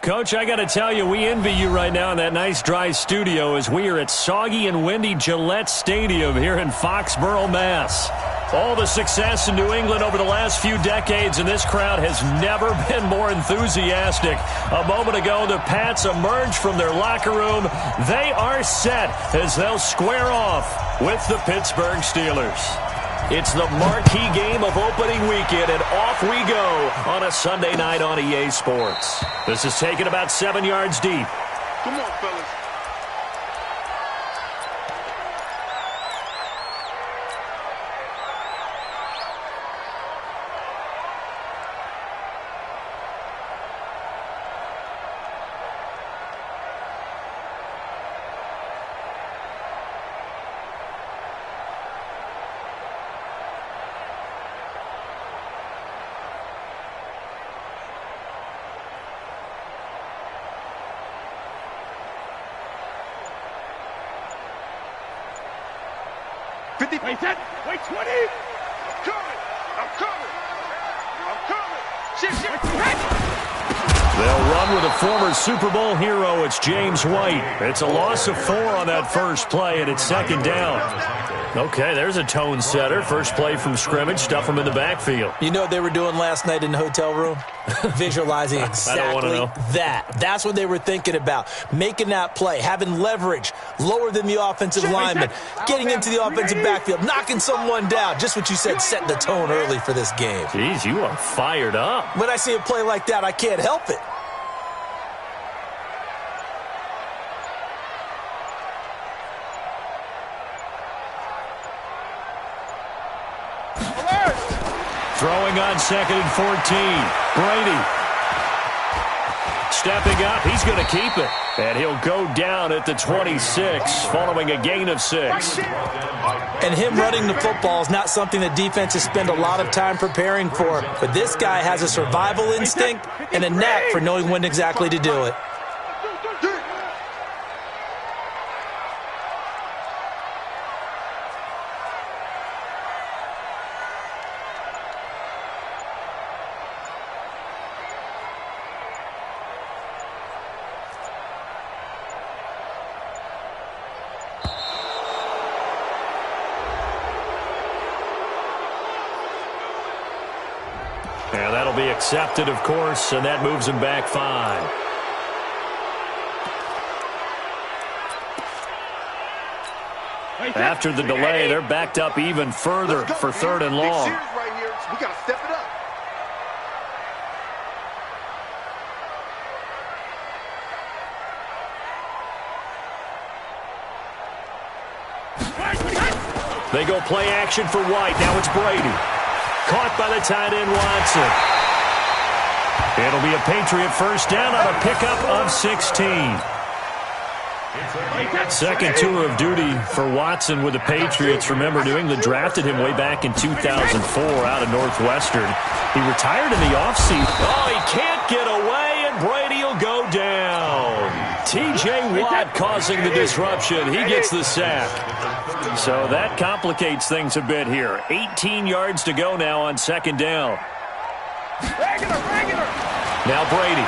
Coach, I got to tell you, we envy you right now in that nice dry studio as we are at soggy and windy Gillette Stadium here in Foxborough, Mass. All the success in New England over the last few decades, and this crowd has never been more enthusiastic. A moment ago, the Pats emerged from their locker room. They are set as they'll square off with the Pittsburgh Steelers. It's the marquee game of opening weekend, and off we go on a Sunday night on EA Sports. This is taken about 7 yards deep. Come on, fellas. Wait, set. Wait, 20. I'm coming. I'm coming. I'm coming. Shit. They'll run with a former Super Bowl hero. It's James White. It's a loss of 4 on that first play, and it's second down. Okay, there's a tone setter. First play from scrimmage. Stuff them in the backfield. You know what they were doing last night in the hotel room? Visualizing exactly that. That's what they were thinking about. Making that play, having leverage, lower than the offensive lineman, getting into the offensive backfield, knocking someone down. Just what you said, set the tone early for this game. Jeez, you are fired up. When I see a play like that, I can't help it. Throwing on 2nd and 14. Brady. Stepping up. He's going to keep it. And he'll go down at the 26 following a gain of 6. And him running the football is not something that defenses spend a lot of time preparing for. But this guy has a survival instinct and a knack for knowing when exactly to do it. And that'll be accepted, of course, and that moves him back 5. After the delay, they're backed up even further for 3rd and long. Right here, so we got to step it up. They go play action for White. Now it's Brady. Caught by the tight end, Watson. It'll be a Patriot first down on a pickup of 16. Second tour of duty for Watson with the Patriots. Remember, New England drafted him way back in 2004 out of Northwestern. He retired in the offseason. Oh, he can't get away, and Brady will go down. T.J. Watt causing the disruption. He gets the sack. So that complicates things a bit here. 18 yards to go now on 2nd down. Regular. Now Brady.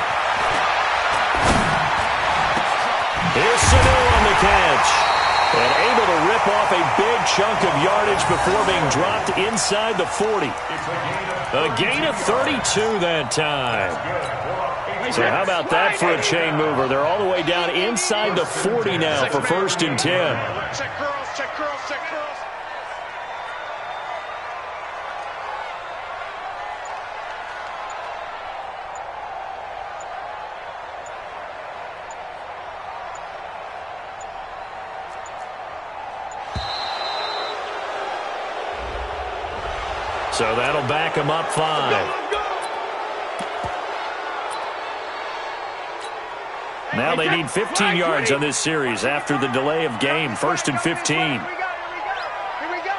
Here's Sanu on the catch. And able to rip off a big chunk of yardage before being dropped inside the 40. A gain of 32 that time. So how about that for a chain mover? They're all the way down inside the 40 now for 1st and 10. Check curls. So that'll back him up 5. Now they need 15 yards on this series after the delay of game. 1st and 15. Here we go.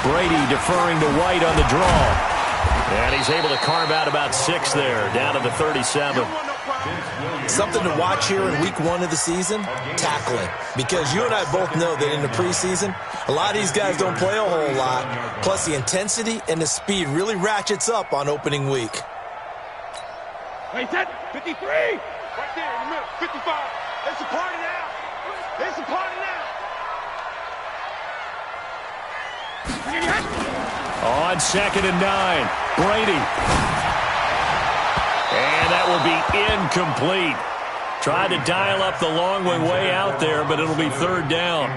Brady deferring to White on the draw. And he's able to carve out about 6 there, down to the 37. Something to watch here in week 1 of the season, tackling. Because you and I both know that in the preseason, a lot of these guys don't play a whole lot. Plus the intensity and the speed really ratchets up on opening week. Wait, set, 53! Right there in the middle, 55. It's a party now. It's a party now. On 2nd and 9, Brady. And that will be incomplete. Tried to dial up the long way out there, but it'll be 3rd down.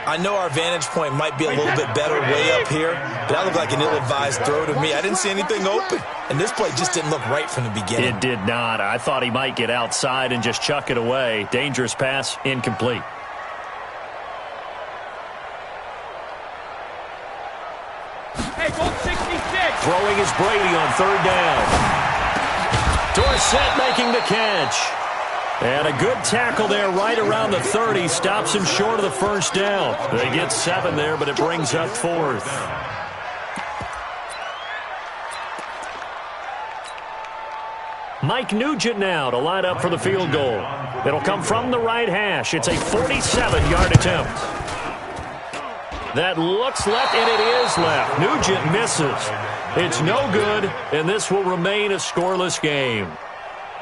I know our vantage point might be a little bit better way up here, but that looked like an ill-advised throw to me. I didn't see anything open, and this play just didn't look right from the beginning. It did not. I thought he might get outside and just chuck it away. Dangerous pass, incomplete. Hey, go 66! Throwing is Brady on 3rd down. Dorsett making the catch. And a good tackle there right around the 30. Stops him short of the 1st down. They get 7 there, but it brings up 4th. Mike Nugent now to line up for the field goal. It'll come from the right hash. It's a 47-yard attempt. That looks left, and it is left. Nugent misses. It's no good, and this will remain a scoreless game.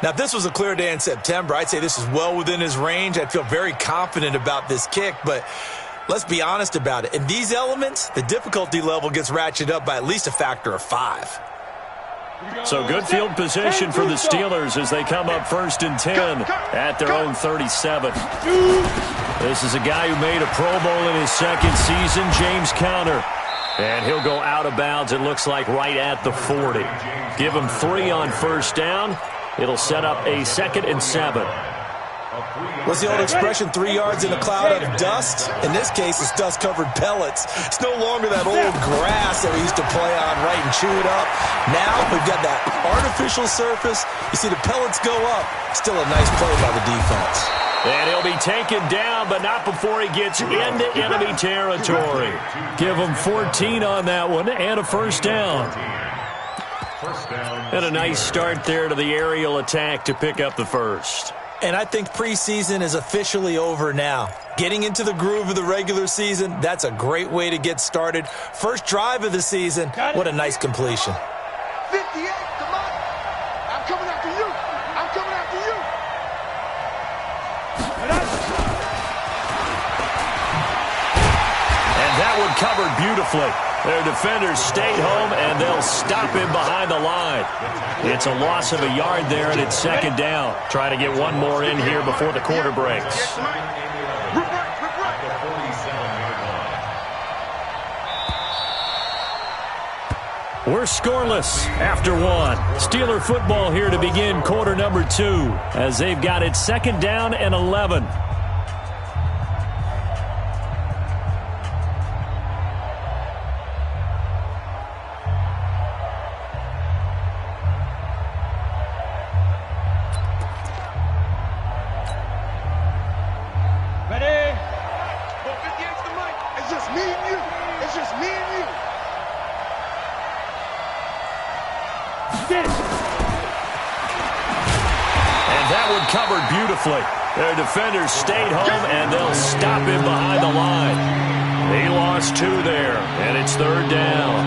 Now, if this was a clear day in September, I'd say this is well within his range. I'd feel very confident about this kick, but let's be honest about it. In these elements, the difficulty level gets ratcheted up by at least a factor of 5. So good field position for the Steelers as they come up 1st and 10 at their own 37. This is a guy who made a Pro Bowl in his 2nd season, James Conner. And he'll go out of bounds, it looks like, right at the 40. Give him 3 on 1st down. It'll set up a 2nd and 7. What's the old expression, 3 yards in a cloud of dust? In this case, it's dust-covered pellets. It's no longer that old grass that we used to play on, right, and chew it up. Now we've got that artificial surface. You see the pellets go up. Still a nice play by the defense. And he'll be taken down, but not before he gets into enemy territory. Give him 14 on that one and a 1st down. And a nice start there to the aerial attack to pick up the 1st. And I think preseason is officially over now. Getting into the groove of the regular season, that's a great way to get started. First drive of the season, what a nice completion. 58, come on. I'm coming after you. I'm coming after you. And that one covered beautifully. Their defenders stayed home, and they'll stop him behind the line. It's a loss of a yard there, and it's 2nd down. Try to get one more in here before the quarter breaks. We're scoreless after 1. Steeler football here to begin quarter number 2 as they've got it 2nd down and 11. Covered beautifully. Their defenders stayed home, and they'll stop him behind the line. He lost 2 there, and it's 3rd down.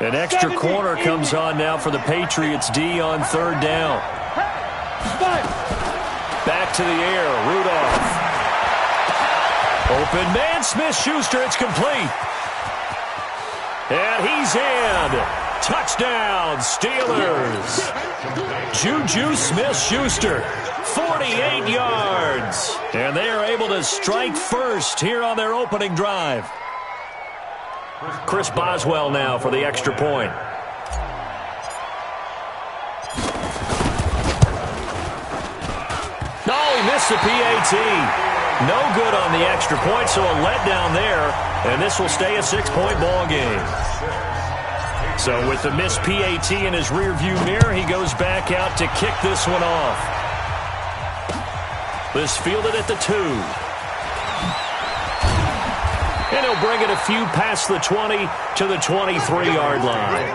An extra corner comes on now for the Patriots D on 3rd down. Back to the air, Rudolph. Open man, Smith-Schuster, it's complete. And he's in. Touchdown, Steelers. Juju Smith-Schuster, 48 yards. And they are able to strike first here on their opening drive. Chris Boswell now for the extra point. No, he missed the PAT. No good on the extra point, so a letdown there. And this will stay a 6-point ball game. So with the missed PAT in his rearview mirror, he goes back out to kick this one off. This fielded at the 2. And he'll bring it a few past the 20 to the 23-yard line.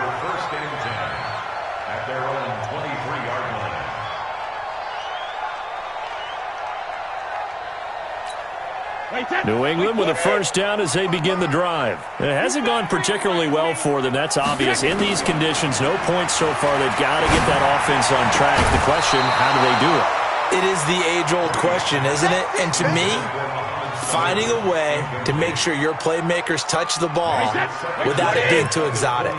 New England with a first down as they begin the drive. It hasn't gone particularly well for them. That's obvious. In these conditions, no points so far. They've got to get that offense on track. The question, how do they do it? It is the age-old question, isn't it? And to me, finding a way to make sure your playmakers touch the ball without it being too exotic.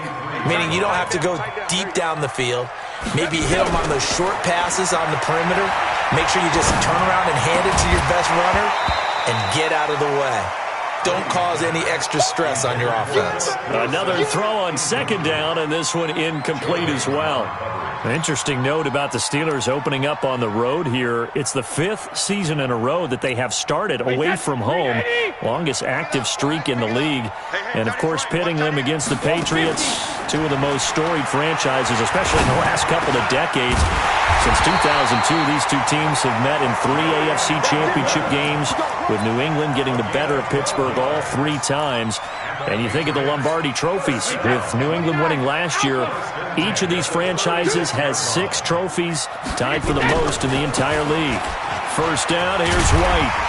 Meaning you don't have to go deep down the field. Maybe hit them on those short passes on the perimeter. Make sure you just turn around and hand it to your best runner and get out of the way. Don't cause any extra stress on your offense. Another throw on second down, and this one incomplete as well. An interesting note about the Steelers opening up on the road here. It's the 5th season in a row that they have started away from home. Longest active streak in the league. And, of course, pitting them against the Patriots, two of the most storied franchises, especially in the last couple of decades. Since 2002, these two teams have met in 3 AFC championship games, with New England getting the better of Pittsburgh all 3 times. And you think of the Lombardi trophies, with New England winning last year. Each of these franchises has 6 trophies, tied for the most in the entire league. First down, here's White.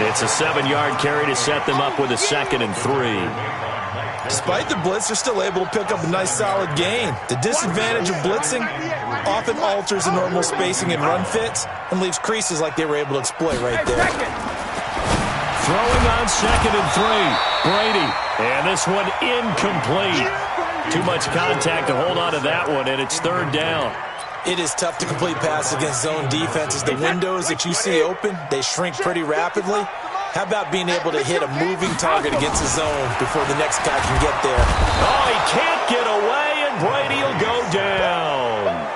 It's a 7-yard carry to set them up with a 2nd and 3. Despite the blitz, they're still able to pick up a nice solid gain. The disadvantage of blitzing often alters the normal spacing and run fits and leaves creases like they were able to exploit right there. Throwing on 2nd and 3. Brady. And this one incomplete. Too much contact to hold on to that one, and it's 3rd down. It is tough to complete passes against zone defenses. The windows that you see open, they shrink pretty rapidly. How about being able to hit a moving target against the zone before the next guy can get there? Oh, he can't get away, and Brady will go down.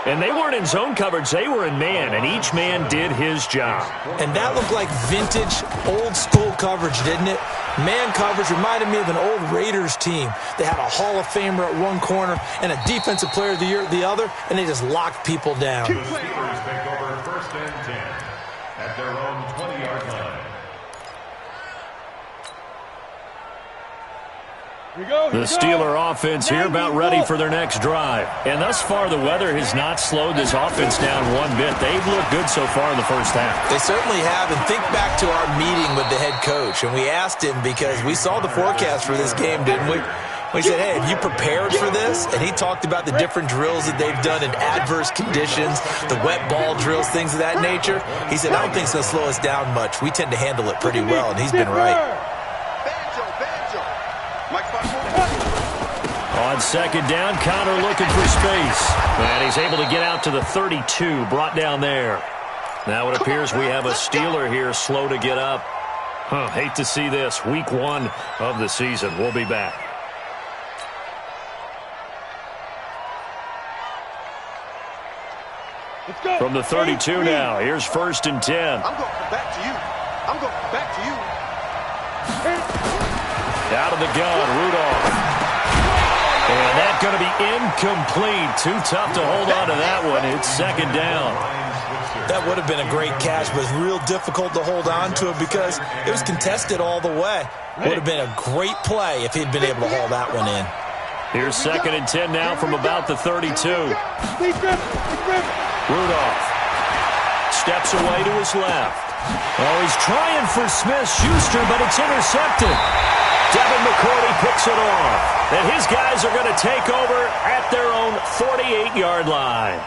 And they weren't in zone coverage. They were in man, and each man did his job. And that looked like vintage, old-school coverage, didn't it? Man coverage reminded me of an old Raiders team. They had a Hall of Famer at one corner and a Defensive Player of the Year at the other, and they just locked people down. Two Steelers take over 1st and 10 at their own 20-yard line. The Steeler offense here about ready for their next drive. And thus far, the weather has not slowed this offense down one bit. They've looked good so far in the first half. They certainly have. And think back to our meeting with the head coach. And we asked him, because we saw the forecast for this game, didn't we? We said, hey, have you prepared for this? And he talked about the different drills that they've done in adverse conditions, the wet ball drills, things of that nature. He said, I don't think it's going to slow us down much. We tend to handle it pretty well, and he's been right. On 2nd down, Connor looking for space. And he's able to get out to the 32, brought down there. Now it appears we have a Steeler here slow to get up. Hate to see this. Week 1 of the season. We'll be back. From the 32 now, here's 1st and 10. I'm going back to you. I'm going back to you. Out of the gun, Rudolph. And that's going to be incomplete. Too tough to hold on to that one. It's 2nd down. That would have been a great catch, but it's real difficult to hold on to it because it was contested all the way. Would have been a great play if he'd been able to haul that one in. Here's 2nd and 10 now from about the 32. Rudolph steps away to his left. Oh, he's trying for Smith-Schuster, but it's intercepted. Devin McCourty picks it off. And his guys are going to take over at their own 48-yard line.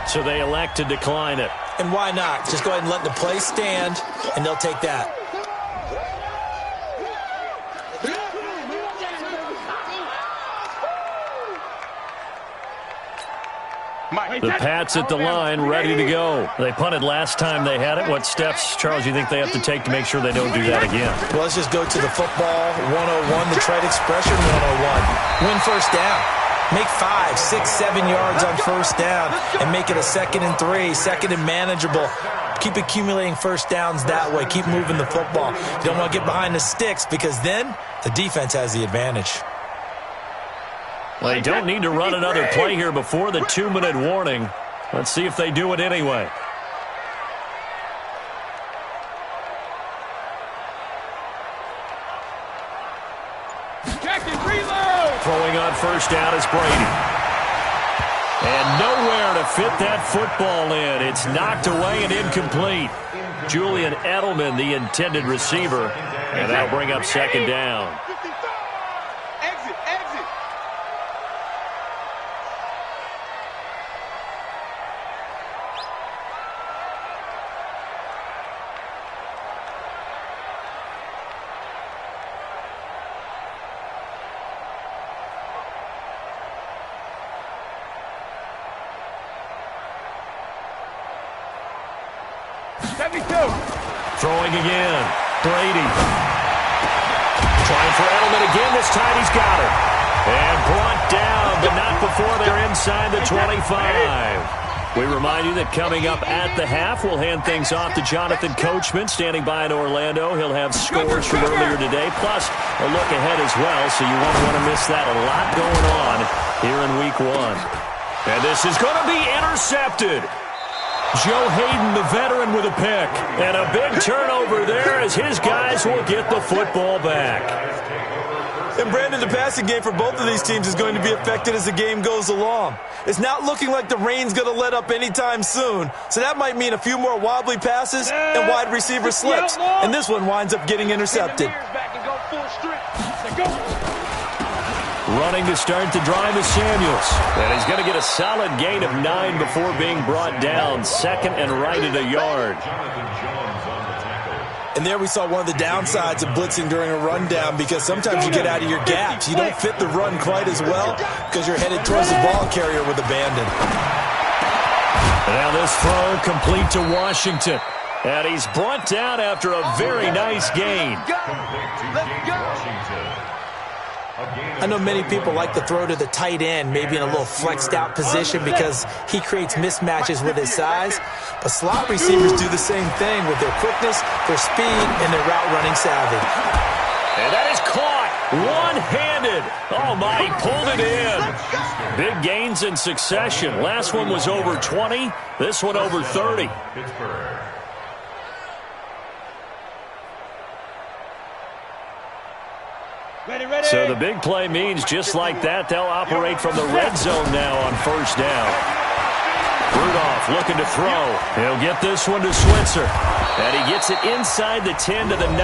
So they elect to decline it. And why not? Just go ahead and let the play stand, and they'll take that. The Pats at the line, ready to go. They punted last time they had it. What steps, Charles, you think they have to take to make sure they don't do that again? Well, let's just go to the football 101, the trade expression 101. Win first down. Make 5, 6, 7 yards on first down and make it a 2nd and 3, 2nd and manageable. Keep accumulating first downs that way. Keep moving the football. You don't want to get behind the sticks because then the defense has the advantage. Well, they don't need to run another play here before the 2-minute warning. Let's see if they do it anyway. Throwing on first down is Brady. And nowhere to fit that football in. It's knocked away and incomplete. Julian Edelman, the intended receiver, and that'll bring up second down. Exit, exit. Throwing again. Brady. Trying for Edelman again. This time he's got it. And brought down, but not before they're inside the 25. We remind you that coming up at the half, we'll hand things off to Jonathan Coachman, standing by in Orlando. He'll have scores from earlier today, plus a look ahead as well, so you won't want to miss that. A lot going on here in Week 1. And this is going to be intercepted. Joe Hayden, the veteran, with a pick. And a big turnover there as his guys will get the football back. And Brandon, the passing game for both of these teams is going to be affected as the game goes along. It's not looking like the rain's going to let up anytime soon, so that might mean a few more wobbly passes and wide receiver slips. And this one winds up getting intercepted. Running to start the drive is Samuels. And he's going to get a solid gain of 9 before being brought down. Second and right at a yard. And there we saw one of the downsides of blitzing during a rundown, because sometimes you get out of your gaps. You don't fit the run quite as well because you're headed towards the ball carrier with abandon. Now this throw complete to Washington. And he's brought down after a very nice gain. I know many people like to throw to the tight end, maybe in a little flexed out position because he creates mismatches with his size. But slot receivers do the same thing with their quickness, their speed, and their route running savvy. And that is caught one-handed. Oh, my, he pulled it in. Big gains in succession. Last one was over 20. This one over 30. So the big play means just like that, they'll operate from the red zone now on first down. Rudolph looking to throw. He'll get this one to Switzer. And he gets it inside the 10 to the 9.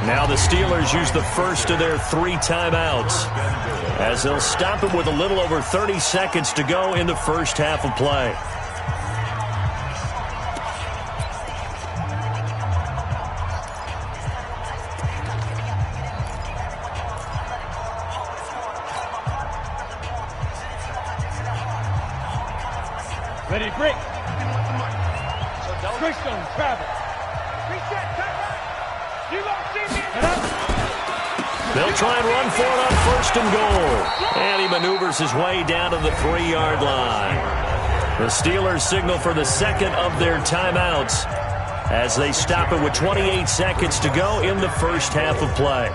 Now the Steelers use the first of their 3 timeouts as they'll stop it with a little over 30 seconds to go in the first half of play. Ready to break. Christian, travel. They'll try and run for it on first and goal. And he maneuvers his way down to the 3-yard line. The Steelers signal for the second of their timeouts as they stop it with 28 seconds to go in the first half of play.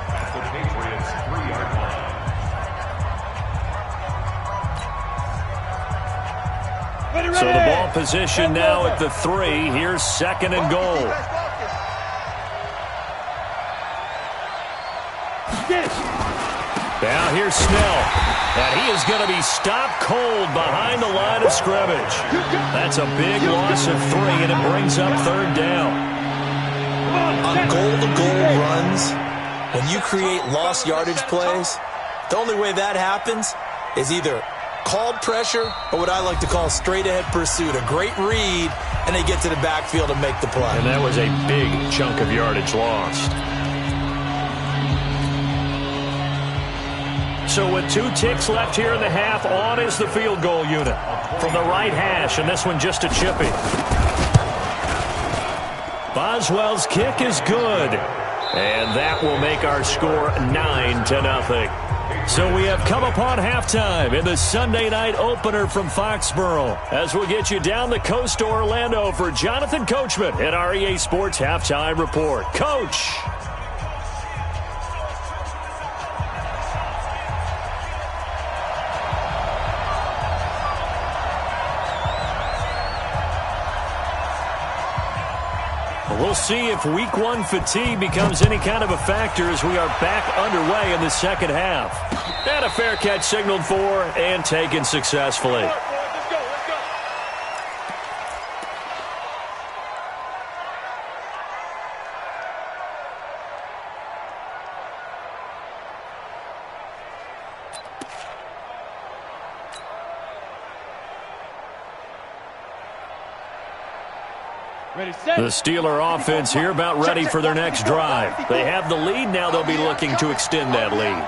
So the ball position now at the 3. Here's second and goal. Now here's Snell. And he is going to be stopped cold behind the line of scrimmage. That's a big loss of 3, and it brings up third down. On goal-to-goal runs, when you create lost yardage plays, the only way that happens is either called pressure or what I like to call straight-ahead pursuit. A great read, and they get to the backfield and make the play. And that was a big chunk of yardage lost. So with 2 ticks left here in the half, on is the field goal unit from the right hash, and this one just a chippy. Boswell's kick is good, and that will make our score 9-0. So we have come upon halftime in the Sunday night opener from Foxborough as we'll get you down the coast to Orlando for Jonathan Coachman at our EA Sports Halftime Report. Coach. We'll see if Week 1 fatigue becomes any kind of a factor as we are back underway in the second half. And a fair catch signaled for and taken successfully. Ready, set. The Steeler offense here about ready for their next drive. They have the lead. Now they'll be looking to extend that lead.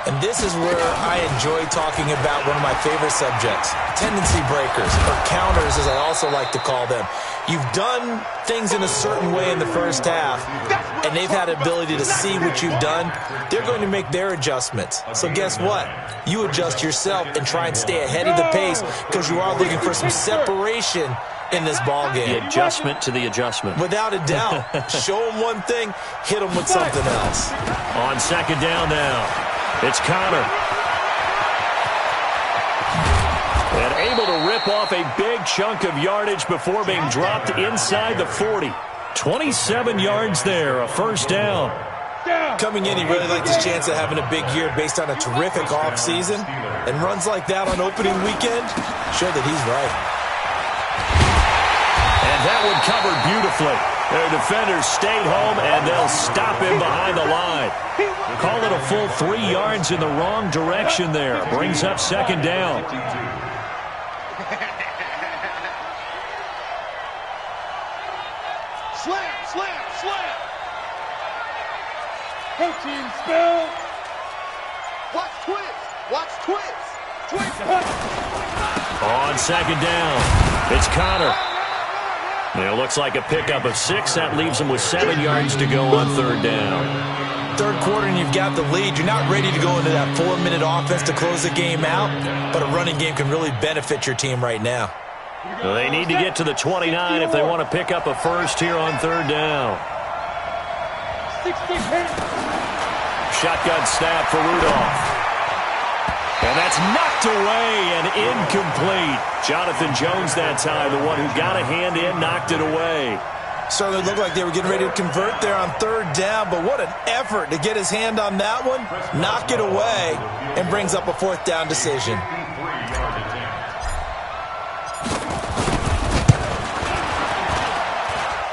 And this is where I enjoy talking about one of my favorite subjects, tendency breakers, or counters as I also like to call them. You've done things in a certain way in the first half, and they've had the ability to see what you've done. They're going to make their adjustments. So guess what? You adjust yourself and try and stay ahead of the pace because you are looking for some separation in this ball game. The adjustment to the adjustment. Without a doubt. Show them one thing, hit them with something else. On second down now, it's Connor. And able to rip off a big chunk of yardage before being dropped inside the 40. 27 yards there, a first down. Coming in, he really liked his chance of having a big year based on a terrific offseason. And runs like that on opening weekend show that he's right. And that one covered beautifully. Their defenders stayed home, and they'll stop him behind the line. Call it a full 3 yards in the wrong direction there. Brings up second down. Slam, slam, slam. Protein spill. Watch twist. Watch twist. Twist. On second down, it's Connor. It looks like a pickup of 6. That leaves him with 7 yards to go on third down. Third quarter and you've got the lead. You're not ready to go into that 4-minute offense to close the game out, but a running game can really benefit your team right now. Well, they need to get to the 29 if they want to pick up a first here on third down. 60 hit. Shotgun snap for Rudolph. And that's knocked away and incomplete. Jonathan Jones that time, the one who got a hand in, knocked it away. Certainly looked like they were getting ready to convert there on third down, but what an effort to get his hand on that one, knock it away, and brings up a fourth down decision.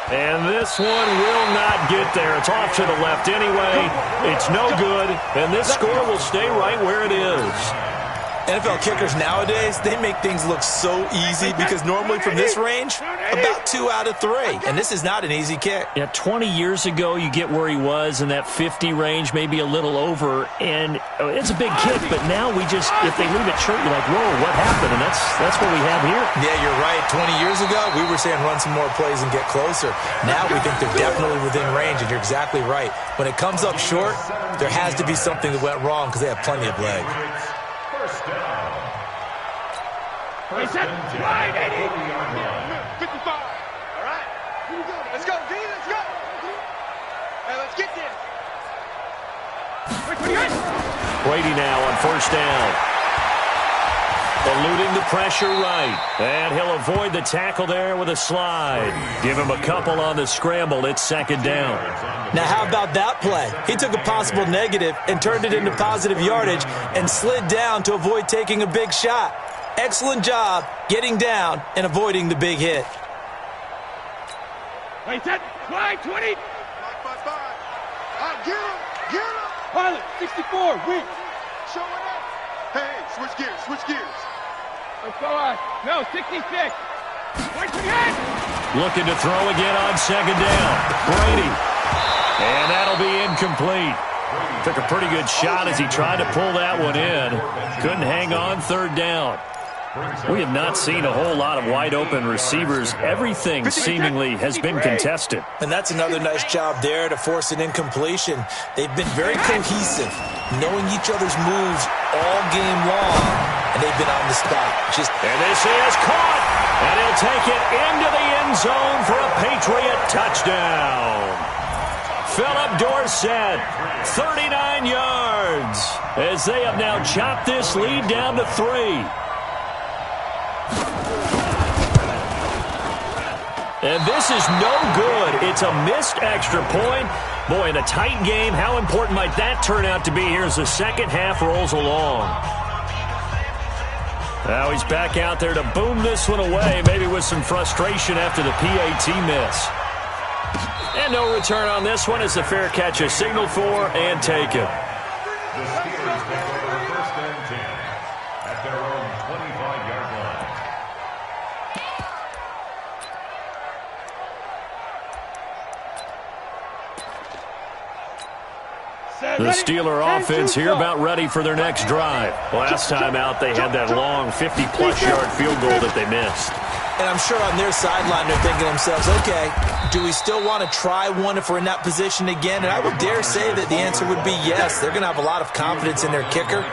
And this one will not get there. It's off to the left anyway. It's no good, and this score will stay right where it is. NFL kickers nowadays, they make things look so easy because normally from this range, about 2 out of 3. And this is not an easy kick. Yeah, 20 years ago, you get where he was in that 50 range, maybe a little over, and it's a big kick, but now we just, if they leave it short, you're like, whoa, what happened? And that's what we have here. Yeah, you're right. 20 years ago, we were saying run some more plays and get closer. Now we think they're definitely within range, and you're exactly right. When it comes up short, there has to be something that went wrong because they have plenty of leg. Ready, set. Right, 80. 55. All right. Here we go. Let's go, D. Let's go. Hey, let's get this. Wait, 28. Brady now on first down. Eluding the pressure right. And he'll avoid the tackle there with a slide. Give him a couple on the scramble. It's second down. Now, how about that play? He took a possible negative and turned it into positive yardage and slid down to avoid taking a big shot. Excellent job getting down and avoiding the big hit. Wait, set. Slide, 20. 5. Get him. Get him. Pilot, 64. Weak. Show it up. Hey, switch gears. Switch gears. Let's go on. No, 66. Wait, 28. Looking to throw again on second down. Brady. And that'll be incomplete. Took a pretty good shot as he tried to pull that one in. Couldn't hang on third down. We have not seen a whole lot of wide-open receivers. Everything seemingly has been contested. And that's another nice job there to force an incompletion. They've been very cohesive, knowing each other's moves all game long, and they've been on the spot. And this is caught, and he'll take it into the end zone for a Patriot touchdown. Philip Dorsett, 39 yards, as they have now chopped this lead down to 3. And this is no good. It's a missed extra point. Boy, in a tight game, how important might that turn out to be here as the second half rolls along? Now he's back out there to boom this one away, maybe with some frustration after the PAT miss. And no return on this one as the fair catch is signaled for and taken. The Steelers take over first and 10 at their own 25-yard line. The Steeler offense here about ready for their next drive. Last time out, they had that long 50-plus yard field goal that they missed. And I'm sure on their sideline they're thinking to themselves, okay, do we still want to try one if we're in that position again? And I would dare say that the answer would be yes. They're going to have a lot of confidence in their kicker.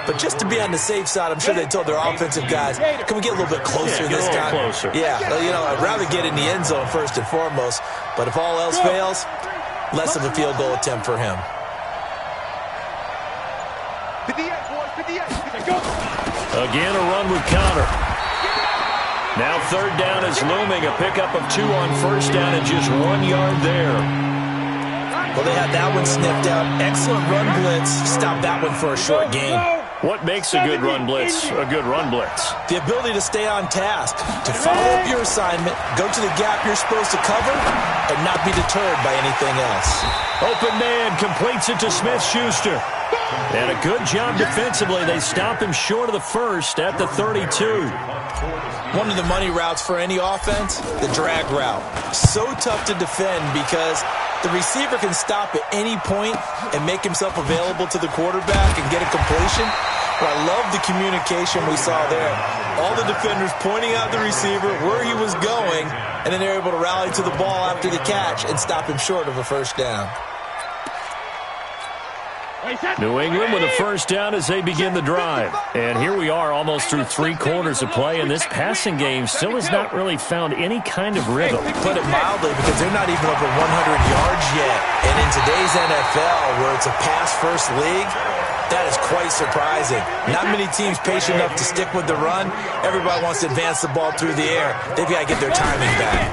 But just to be on the safe side, I'm sure they told their offensive guys, can we get a little bit closer this time? Closer. Yeah, I'd rather get in the end zone first and foremost. But if all else fails, less of a field goal attempt for him. 58, boys, 58. Again, a run with Connor. Now third down is looming. A pickup of 2 on first down and just 1 yard there. Well, they had that one sniffed out. Excellent run blitz. Stop that one for a short gain. What makes a good run blitz a good run blitz? The ability to stay on task, to follow up your assignment, go to the gap you're supposed to cover, and not be deterred by anything else. Open man completes it to Smith-Schuster. And a good job defensively. They stop him short of the first at the 32. One of the money routes for any offense, the drag route. So tough to defend because the receiver can stop at any point and make himself available to the quarterback and get a completion. But I love the communication we saw there. All the defenders pointing out the receiver, where he was going, and then they're able to rally to the ball after the catch and stop him short of a first down. New England with a first down as they begin the drive. And here we are almost through 3 quarters of play, and this passing game still has not really found any kind of rhythm. Put it mildly, because they're not even over 100 yards yet. And in today's NFL, where it's a pass-first league, that is quite surprising. Not many teams patient enough to stick with the run. Everybody wants to advance the ball through the air. They've got to get their timing back.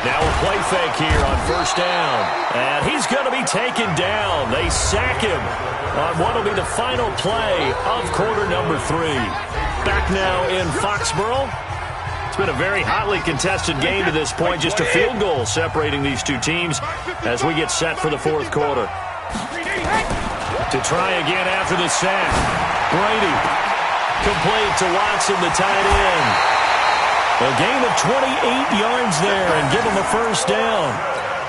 Now a play fake here on first down. And he's going to be taken down. They sack him on what will be the final play of quarter number 3. Back now in Foxborough. It's been a very hotly contested game to this point. Just a field goal separating these two teams as we get set for the fourth quarter. To try again after the sack. Brady. Complete to Watson, the tight end. A gain of 28 yards there and give him a first down.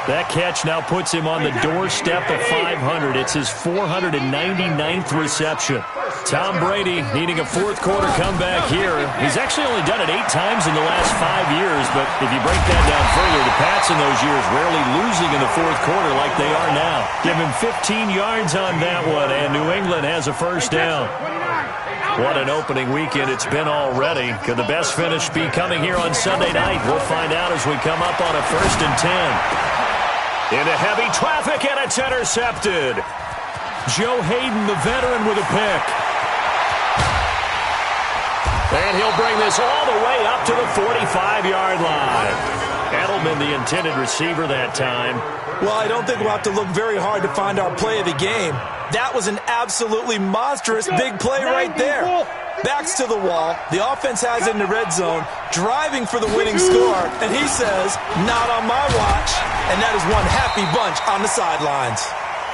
That catch now puts him on the doorstep of 500. It's his 499th reception. Tom Brady needing a fourth quarter comeback here. He's actually only done it 8 times in the last 5 years, but if you break that down further, the Pats in those years rarely losing in the fourth quarter like they are now. Give him 15 yards on that one, and New England has a first down. What an opening weekend it's been already. Could the best finish be coming here on Sunday night? We'll find out as we come up on a 1st and 10. Into heavy traffic, and it's intercepted. Joe Hayden, the veteran, with a pick. And he'll bring this all the way up to the 45-yard line. Edelman, the intended receiver that time. Well, I don't think we'll have to look very hard to find our play of the game. That was an absolutely monstrous big play right there. Backs to the wall. The offense has it in the red zone, driving for the winning score. And he says, not on my watch. And that is one happy bunch on the sidelines.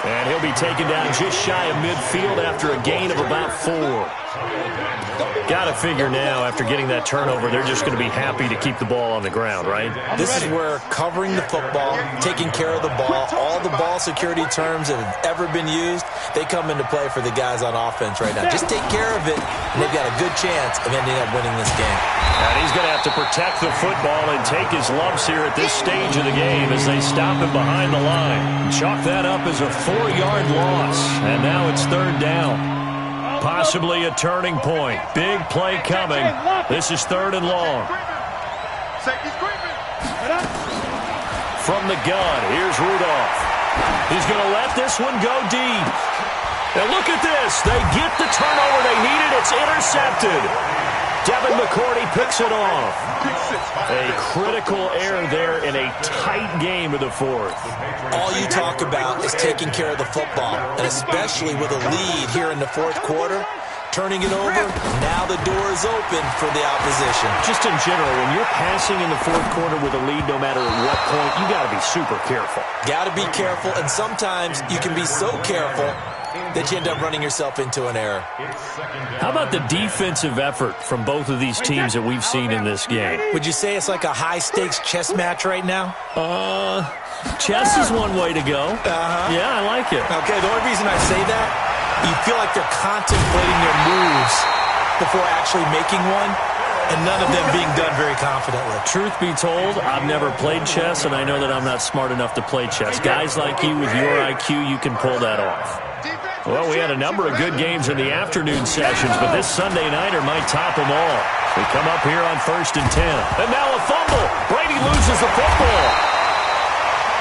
And he'll be taken down just shy of midfield after a gain of about 4. Got to figure now, after getting that turnover, they're just going to be happy to keep the ball on the ground, right? This is where covering the football, taking care of the ball, all the ball security terms that have ever been used, they come into play for the guys on offense right now. Just take care of it, and they've got a good chance of ending up winning this game. And he's going to have to protect the football and take his lumps here at this stage of the game as they stop him behind the line. Chalk that up as a 4-yard loss, and now it's 3rd down. Possibly a turning point. Big play coming. This is 3rd and long. From the gun, here's Rudolph. He's going to let this one go deep. Now look at this. They get the turnover they needed. It's intercepted. Devin McCourty picks it off. A critical error there in a tight game of the 4th. All you talk about is taking care of the football, and especially with a lead here in the 4th quarter, turning it over, now the door is open for the opposition. Just in general, when you're passing in the 4th quarter with a lead, no matter at what point, you got to be super careful. Got to be careful, and sometimes you can be so careful that you end up running yourself into an error. How about the defensive effort from both of these teams that we've seen in this game? Would you say it's like a high-stakes chess match right now? Chess is one way to go. Yeah, I like it. Okay, the only reason I say that, you feel like they're contemplating their moves before actually making one, and none of them being done very confidently. Truth be told, I've never played chess, and I know that I'm not smart enough to play chess. Guys like you with your IQ, you can pull that off. Well, we had a number of good games in the afternoon sessions, but this Sunday nighter might top them all. We come up here on 1st and 10. And now a fumble. Brady loses the football.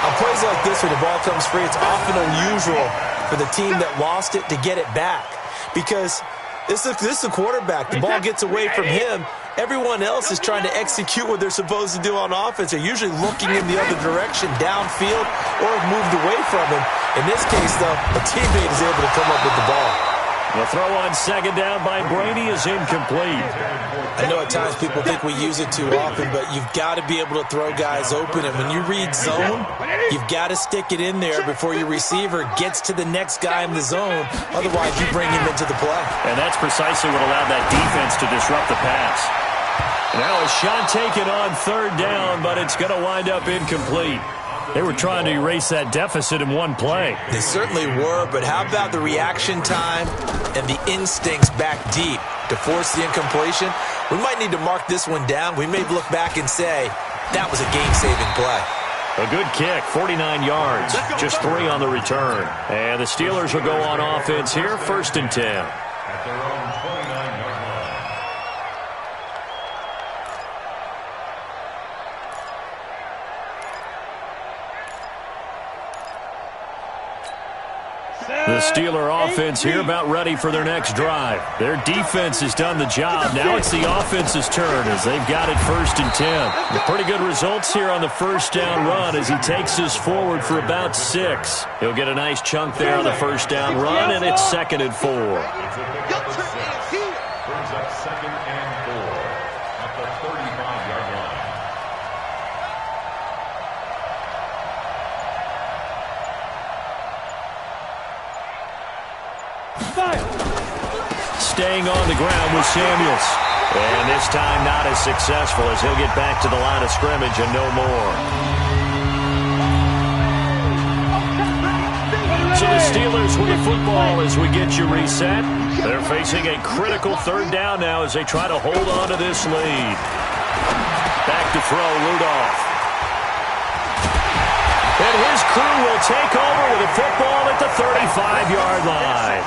On plays like this, when the ball comes free, it's often unusual for the team that lost it to get it back. Because this is the quarterback. The ball gets away from him. Everyone else is trying to execute what they're supposed to do on offense. They're usually looking in the other direction, downfield, or have moved away from him. In this case, though, a teammate is able to come up with the ball. The throw on 2nd down by Brady is incomplete. I know at times people think we use it too often, but you've got to be able to throw guys open. And when you read zone, you've got to stick it in there before your receiver gets to the next guy in the zone. Otherwise, you bring him into the play. And that's precisely what allowed that defense to disrupt the pass. Now a shot taken on 3rd down, but it's going to wind up incomplete. They were trying to erase that deficit in one play. They certainly were, but how about the reaction time and the instincts back deep to force the incompletion? We might need to mark this one down. We may look back and say, that was a game-saving play. A good kick, 49 yards, just 3 on the return. And the Steelers will go on offense here, 1st and 10. At their own 29-yard line. The Steeler offense here about ready for their next drive. Their defense has done the job. Now it's the offense's turn as they've got it 1st and 10. Pretty good results here on the 1st down run as he takes us forward for about 6. He'll get a nice chunk there on the 1st down run, and it's 2nd and 4. Brings up 2nd and 4 at the 35-yard line. Staying on the ground with Samuels. And this time not as successful as he'll get back to the line of scrimmage and no more. So the Steelers with the football as we get you reset. They're facing a critical 3rd down now as they try to hold on to this lead. Back to throw, Rudolph. And his crew will take over with the football at the 35-yard line.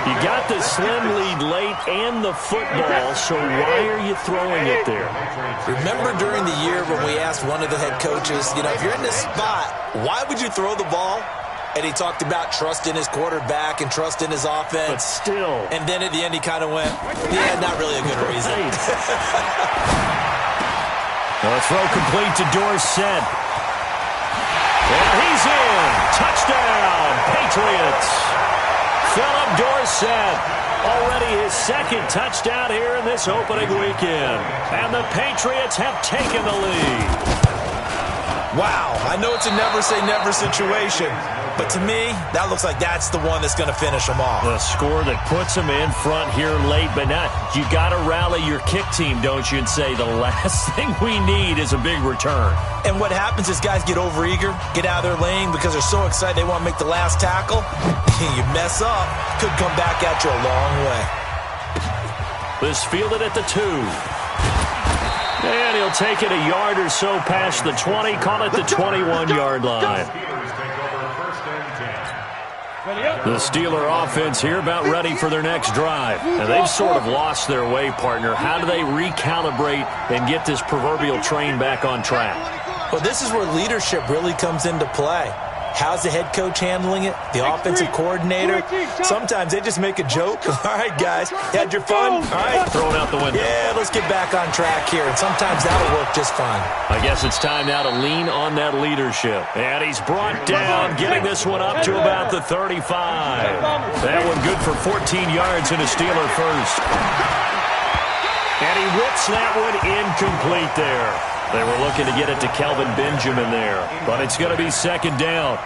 You got the slim lead late and the football, so why are you throwing it there? Remember during the year when we asked one of the head coaches, if you're in this spot, why would you throw the ball? And he talked about trust in his quarterback and trust in his offense. But still. And then at the end he kind of went, yeah, not really a good reason. The throw complete to Dorsett. And he's in. Touchdown, Patriots. Philip Dorsett, already his 2nd touchdown here in this opening weekend. And the Patriots have taken the lead. Wow, I know it's a never-say-never situation, but to me, that looks like that's the one that's going to finish them off. The score that puts them in front here late, but now you got to rally your kick team, don't you, and say the last thing we need is a big return. And what happens is guys get overeager, get out of their lane because they're so excited they want to make the last tackle. You mess up, could come back at you a long way. This fielded at the 2. And he'll take it a yard or so past the 20, call it the 21-yard line. The Steeler offense here about ready for their next drive. And they've sort of lost their way, partner. How do they recalibrate and get this proverbial train back on track? Well, this is where leadership really comes into play. How's the head coach handling it? The offensive coordinator? Sometimes they just make a joke. All right, guys, you had your fun? All right. Throw it out the window. Yeah, let's get back on track here. And sometimes that'll work just fine. I guess it's time now to lean on that leadership. And he's brought down, getting this one up to about the 35. That one good for 14 yards and a Steeler first. And he whips that one incomplete there. They were looking to get it to Kelvin Benjamin there, but it's going to be second down.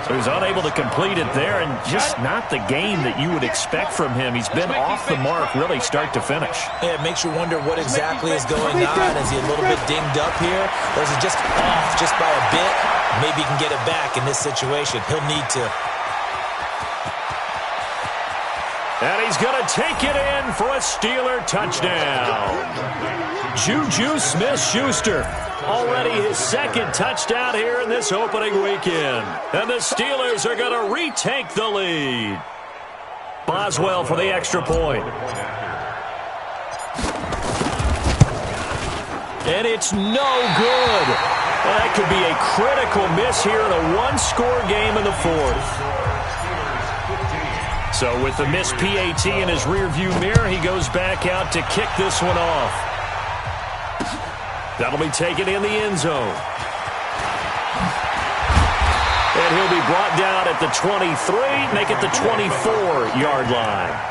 So he's unable to complete it there, and just not the game that you would expect from him. He's been off the mark really start to finish. Yeah, it makes you wonder what exactly is going on. Is he a little bit dinged up here, or is it just off just by a bit? Maybe he can get it back in this situation. He'll need to. And he's going to take it in for a Steeler touchdown. Juju Smith-Schuster, already his second touchdown here in this opening weekend. And the Steelers are going to retake the lead. Boswell for the extra point. And it's no good. Well, that could be a critical miss here in a one-score game in the fourth. So with the missed PAT in his rearview mirror, he goes back out to kick this one off. That'll be taken in the end zone. And he'll be brought down at the 23, make it the 24-yard line.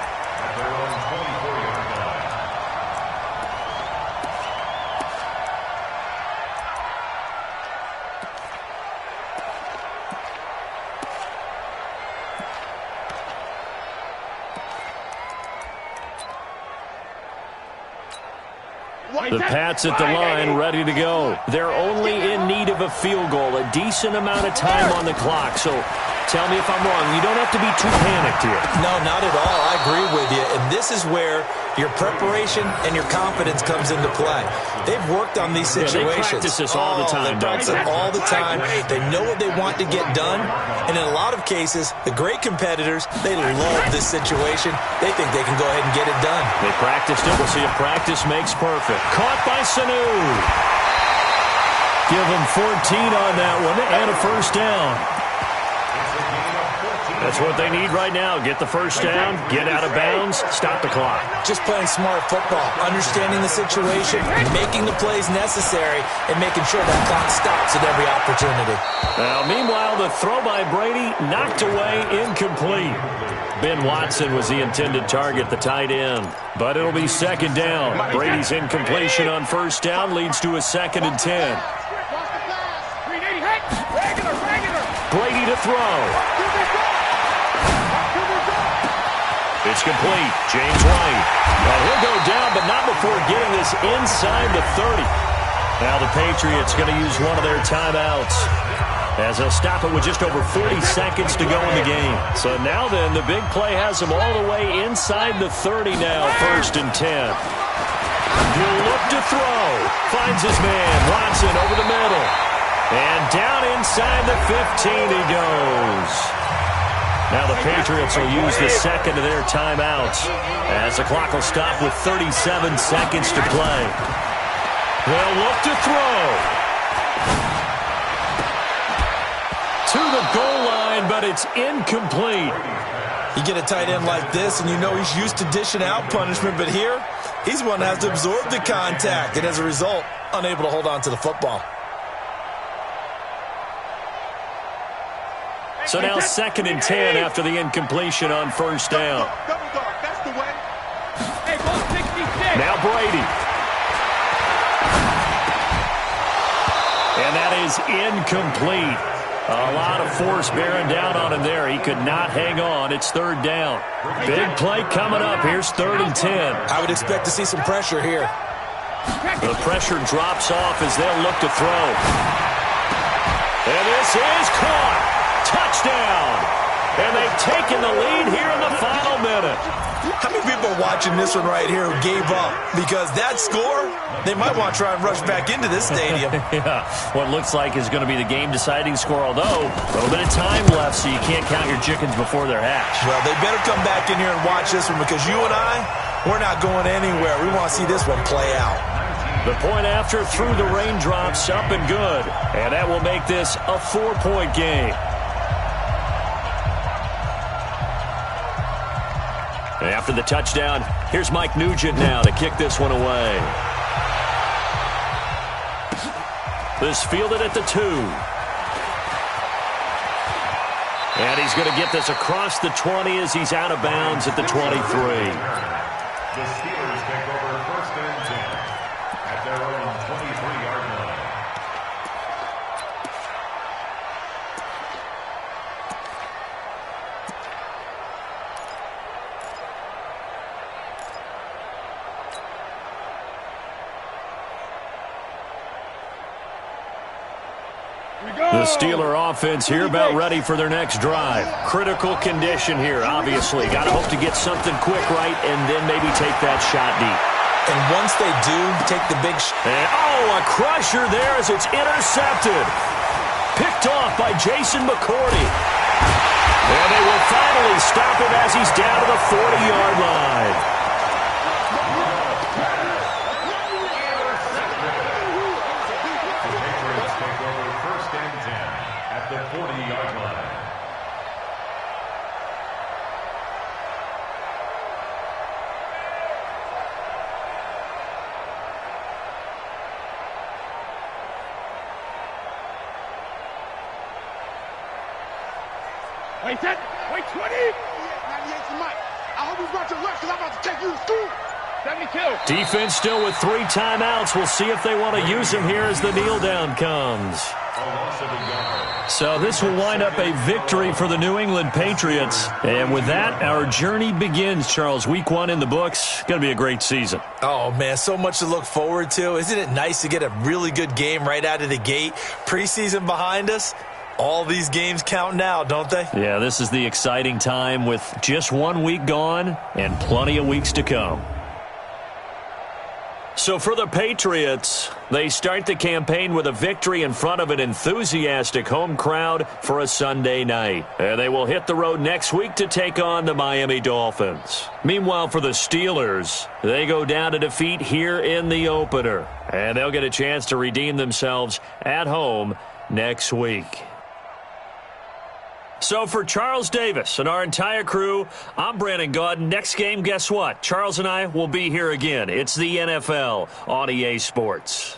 The Pats at the line, ready to go. They're only in need of a field goal, a decent amount of time on the clock. So tell me if I'm wrong. You don't have to be too panicked here. No, not at all. I agree with you. And this is where your preparation and your confidence comes into play. They've worked on these situations. Yeah, they practice this all the time. They practice it all the time. They know what they want to get done. And in a lot of cases, the great competitors, they love this situation. They think they can go ahead and get it done. They practiced it. We'll see if practice makes perfect. Caught by Sanu. Give him 14 on that one and a first down. That's what they need right now. Get the first down, get out of bounds, stop the clock. Just playing smart football, understanding the situation, making the plays necessary, and making sure that clock stops at every opportunity. Now, meanwhile, the throw by Brady knocked away, incomplete. Ben Watson was the intended target, the tight end. But it'll be second down. Brady's incompletion on first down leads to a 2nd and 10. Brady to throw. It's complete. James White. And he'll go down, but not before getting this inside the 30. Now the Patriots going to use one of their timeouts, as they'll stop it with just over 40 seconds to go in the game. So now then, the big play has him all the way inside the 30 now, 1st and 10. He'll look to throw. Finds his man, Watson, over the middle. And down inside the 15 he goes. Now the Patriots will use the second of their timeouts, as the clock will stop with 37 seconds to play. They'll look to throw. To the goal line, but it's incomplete. You get a tight end like this, and you know he's used to dishing out punishment, but here, he's the one that has to absorb the contact, and as a result, unable to hold on to the football. So now 2nd and 10 after the incompletion on first down. That's the way. Now Brady. And that is incomplete. A lot of force bearing down on him there. He could not hang on. It's 3rd down. Big play coming up. Here's 3rd and 10. I would expect to see some pressure here. The pressure drops off as they'll look to throw. And this is caught. Touchdown! And they've taken the lead here in the final minute. How many people are watching this one right here who gave up? Because that score, they might want to try and rush back into this stadium. Yeah, what looks like is going to be the game-deciding score, although a little bit of time left, so you can't count your chickens before they're hatched. Well, they better come back in here and watch this one, because you and I, we're not going anywhere. We want to see this one play out. The point after through the raindrops, up and good. And that will make this a 4-point game. After the touchdown, here's Mike Nugent now to kick this one away. This fielded at the 2. And he's going to get this across the 20 as he's out of bounds at the 23. The Steelers take over 1st and 10. The Steeler offense here about ready for their next drive. Critical condition here, obviously. Got to hope to get something quick right and then maybe take that shot deep. And once they do take the big a crusher there as it's intercepted. Picked off by Jason McCourty. And they will finally stop him as he's down to the 40-yard line. Wait, set. Wait, 20. 98's the mic. I hope you brought your lunch because I'm about to take you to school. 72. Defense still with 3 timeouts. We'll see if they want to use them here as the kneel down comes. So this will wind up a victory for the New England Patriots. And with that, our journey begins, Charles. Week 1 in the books. Going to be a great season. Oh, man, so much to look forward to. Isn't it nice to get a really good game right out of the gate? Preseason behind us. All these games count now, don't they? Yeah, this is the exciting time with just 1 week gone and plenty of weeks to come. So for the Patriots, they start the campaign with a victory in front of an enthusiastic home crowd for a Sunday night. And they will hit the road next week to take on the Miami Dolphins. Meanwhile, for the Steelers, they go down to defeat here in the opener. And they'll get a chance to redeem themselves at home next week. So for Charles Davis and our entire crew, I'm Brandon Gaudin. Next game, guess what? Charles and I will be here again. It's the NFL on EA Sports.